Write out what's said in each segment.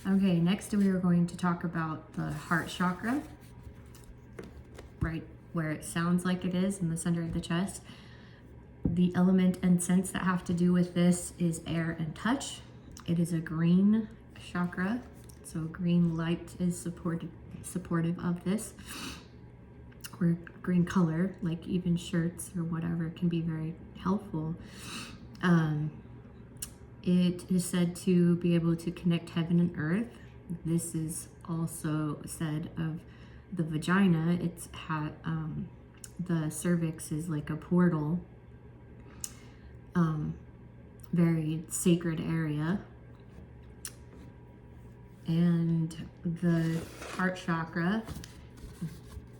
Okay, next we are going to talk about the heart chakra, right where it sounds like it is in the center of the chest. The element and sense that have to do with this is air and touch. It is a green chakra, so green light is supportive of this, or green color, like even shirts or whatever, can be very helpful. It is said to be able to connect heaven and earth. This is also said of the vagina. The cervix is like a portal, very sacred area. And the heart chakra,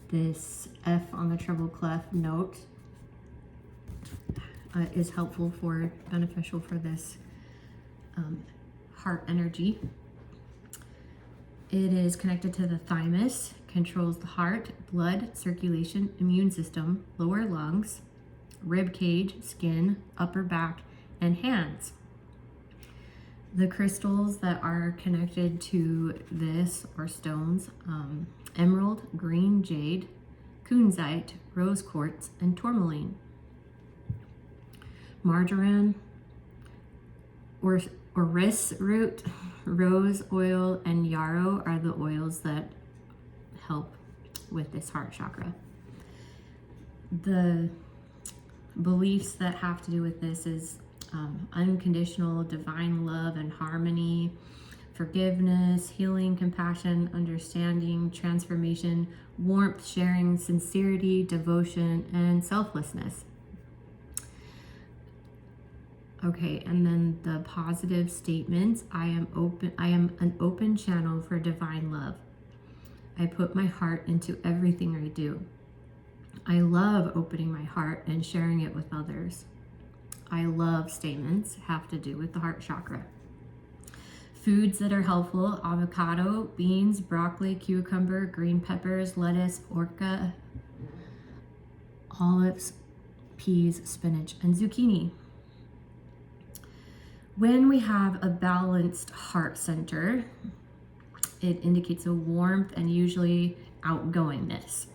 this F on the treble clef note, is beneficial for this heart energy. It is connected to the thymus, controls the heart, blood, circulation, immune system, lower lungs, rib cage, skin, upper back, and hands. The crystals that are connected to this are stones: emerald, green jade, kunzite, rose quartz, and tourmaline. Marjoram, orris root, rose oil, and yarrow are the oils that help with this heart chakra. The beliefs that have to do with this is unconditional divine love and harmony, forgiveness, healing, compassion, understanding, transformation, warmth, sharing, sincerity, devotion, and selflessness. Okay, and then the positive statements: I am an open channel for divine love. I put my heart into everything I do. I love opening my heart and sharing it with others. I love statements have to do with the heart chakra. Foods that are helpful: avocado, beans, broccoli, cucumber, green peppers, lettuce, orca, olives, peas, spinach, and zucchini. When we have a balanced heart center, it indicates a warmth and usually outgoingness.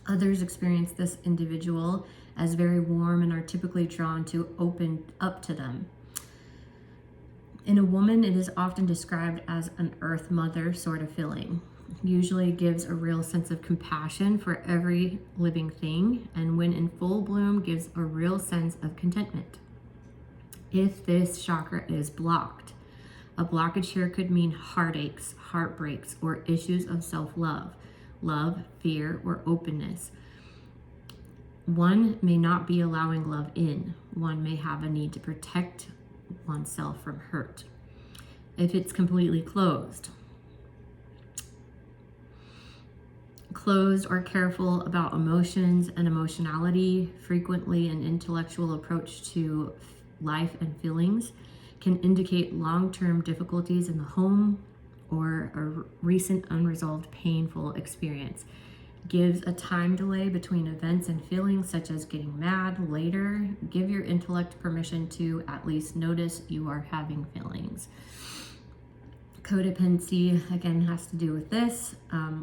Others experience this individual as very warm and are typically drawn to open up to them. In a woman, it is often described as an earth mother sort of feeling. Usually gives a real sense of compassion for every living thing, and when in full bloom, gives a real sense of contentment. If this chakra is blocked, a blockage here could mean heartaches, heartbreaks, or issues of self-love, love, fear, or openness. One may not be allowing love in. One may have a need to protect oneself from hurt. If it's completely closed or careful about emotions and emotionality, frequently an intellectual approach to life and feelings, can indicate long-term difficulties in the home or a recent unresolved painful experience. Gives a time delay between events and feelings, such as getting mad later. Give your intellect permission to at least notice you are having feelings. Codependency, again, has to do with this.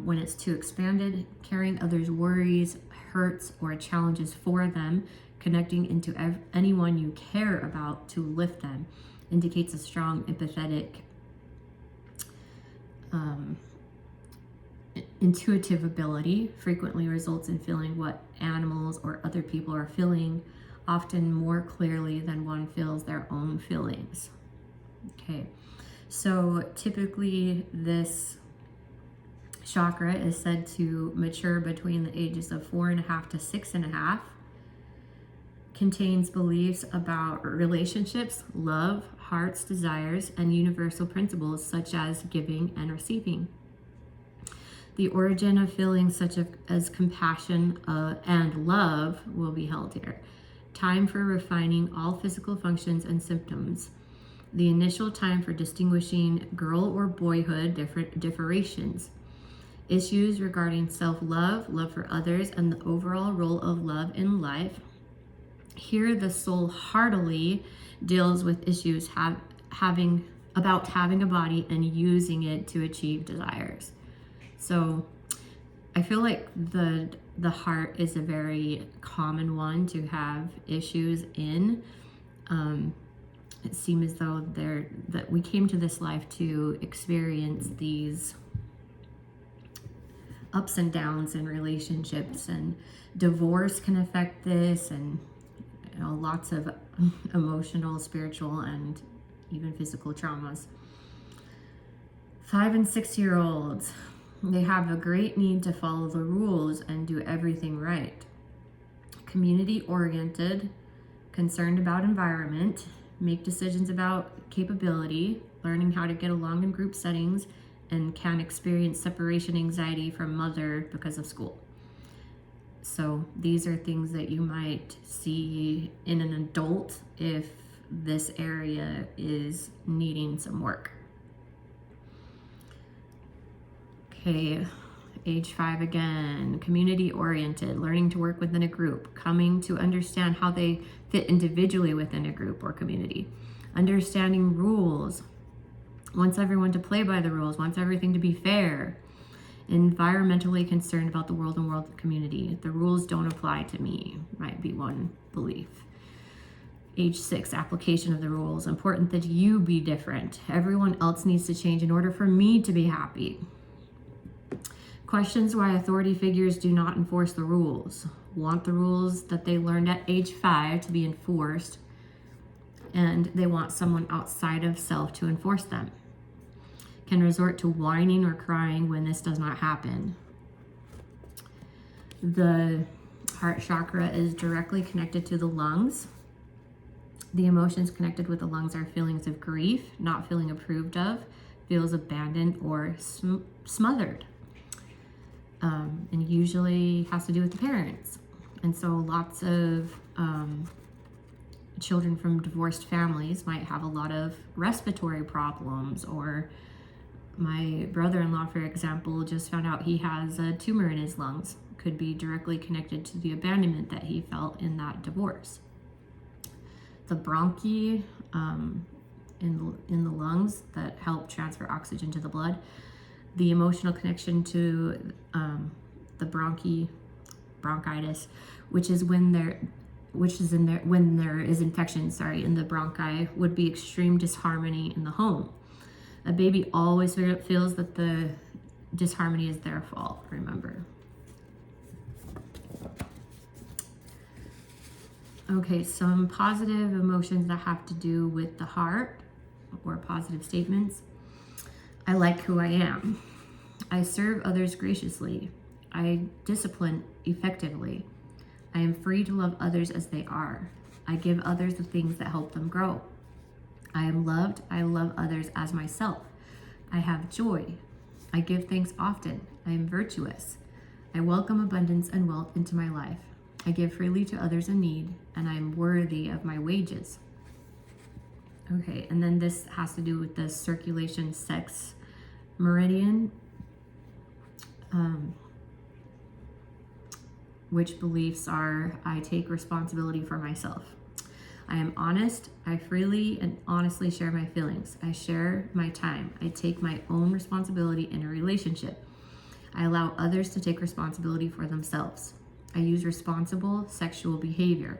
When it's too expanded, carrying others' worries, hurts, or challenges for them, connecting into anyone you care about to lift them, indicates a strong empathetic, intuitive ability. Frequently results in feeling what animals or other people are feeling, often more clearly than one feels their own feelings. Okay, so typically this chakra is said to mature between the ages of 4.5 to 6.5. Contains beliefs about relationships, love, heart's desires, and universal principles such as giving and receiving. The origin of feelings such as compassion and love will be held here. Time for refining all physical functions and symptoms. The initial time for distinguishing girl or boyhood differentiations. Issues regarding self-love, love for others, and the overall role of love in life. Here, the soul heartily deals with issues having about having a body and using it to achieve desires. So I feel like the heart is a very common one to have issues in. It seems as though that we came to this life to experience these ups and downs in relationships, and divorce can affect this, and lots of emotional, spiritual, and even physical traumas. 5 and 6-year-olds, they have a great need to follow the rules and do everything right. Community oriented, concerned about environment, make decisions about capability, learning how to get along in group settings, and can experience separation anxiety from mother because of school. So these are things that you might see in an adult if this area is needing some work. Okay, age 5 again, community oriented, learning to work within a group, coming to understand how they fit individually within a group or community, understanding rules, wants everyone to play by the rules, wants everything to be fair, environmentally concerned about the world and world community. The rules don't apply to me, might be one belief. Age 6, application of the rules, important that you be different. Everyone else needs to change in order for me to be happy. Questions why authority figures do not enforce the rules. Want the rules that they learned at age 5 to be enforced, and they want someone outside of self to enforce them. Can resort to whining or crying when this does not happen. The heart chakra is directly connected to the lungs. The emotions connected with the lungs are feelings of grief, not feeling approved of, feels abandoned or smothered. And usually has to do with the parents. And so lots of children from divorced families might have a lot of respiratory problems, or my brother-in-law, for example, just found out he has a tumor in his lungs. Could be directly connected to the abandonment that he felt in that divorce. The bronchi in the lungs that help transfer oxygen to the blood. The emotional connection to the bronchitis, which is when there is infection, in the bronchi, would be extreme disharmony in the home. A baby always feels that the disharmony is their fault, remember. Okay, some positive emotions that have to do with the heart, or positive statements. I like who I am. I serve others graciously. I discipline effectively. I am free to love others as they are. I give others the things that help them grow. I am loved. I love others as myself. I have joy. I give thanks often. I am virtuous. I welcome abundance and wealth into my life. I give freely to others in need, and I am worthy of my wages. Okay, and then this has to do with the circulation sex meridian, which beliefs are: I take responsibility for myself. I am honest. I freely and honestly share my feelings. I share my time. I take my own responsibility in a relationship. I allow others to take responsibility for themselves. I use responsible sexual behavior.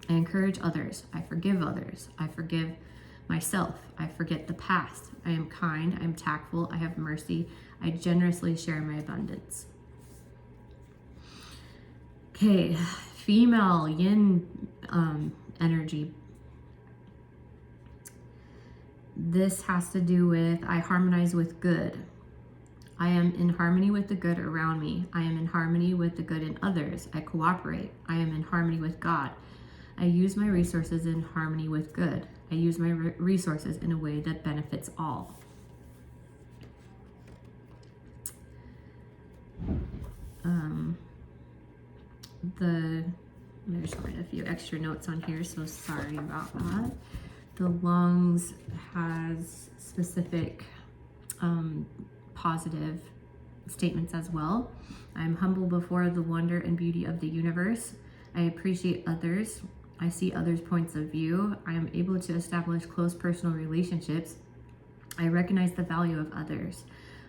I encourage others. I forgive others. I forgive myself. I forget the past. I am kind. I am tactful. I have mercy. I generously share my abundance. Okay, female yin energy. This has to do with I harmonize with good. I am in harmony with the good around me. I am in harmony with the good in others. I cooperate. I am in harmony with God. I use my resources in harmony with good. I use my resources in a way that benefits all. There's quite a few extra notes on here, so sorry about that. The lungs has specific positive statements as well. I'm humble before the wonder and beauty of the universe. I appreciate others. I see others' points of view. I am able to establish close personal relationships. I recognize the value of others.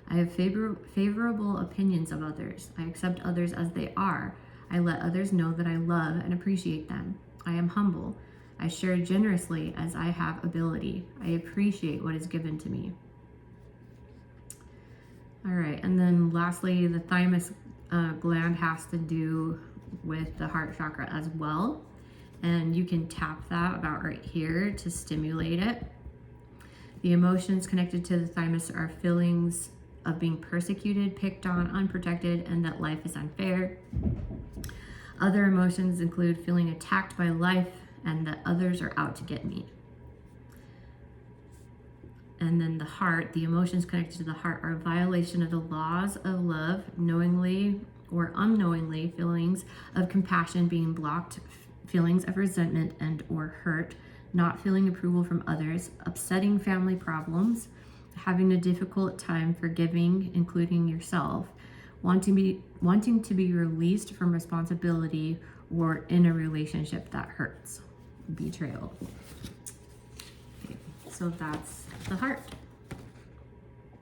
I have favorable opinions of others. I accept others as they are. I let others know that I love and appreciate them. I am humble. I share generously as I have ability. I appreciate what is given to me. All right, and then lastly, the thymus gland has to do with the heart chakra as well. And you can tap that about right here to stimulate it. The emotions connected to the thymus are feelings of being persecuted, picked on, unprotected, and that life is unfair. Other emotions include feeling attacked by life and that others are out to get me. And then the heart, the emotions connected to the heart are a violation of the laws of love, knowingly or unknowingly, feelings of compassion being blocked, feelings of resentment and or hurt, not feeling approval from others, upsetting family problems, having a difficult time forgiving, including yourself, wanting to be released from responsibility or in a relationship that hurts, betrayal. Okay, so that's the heart.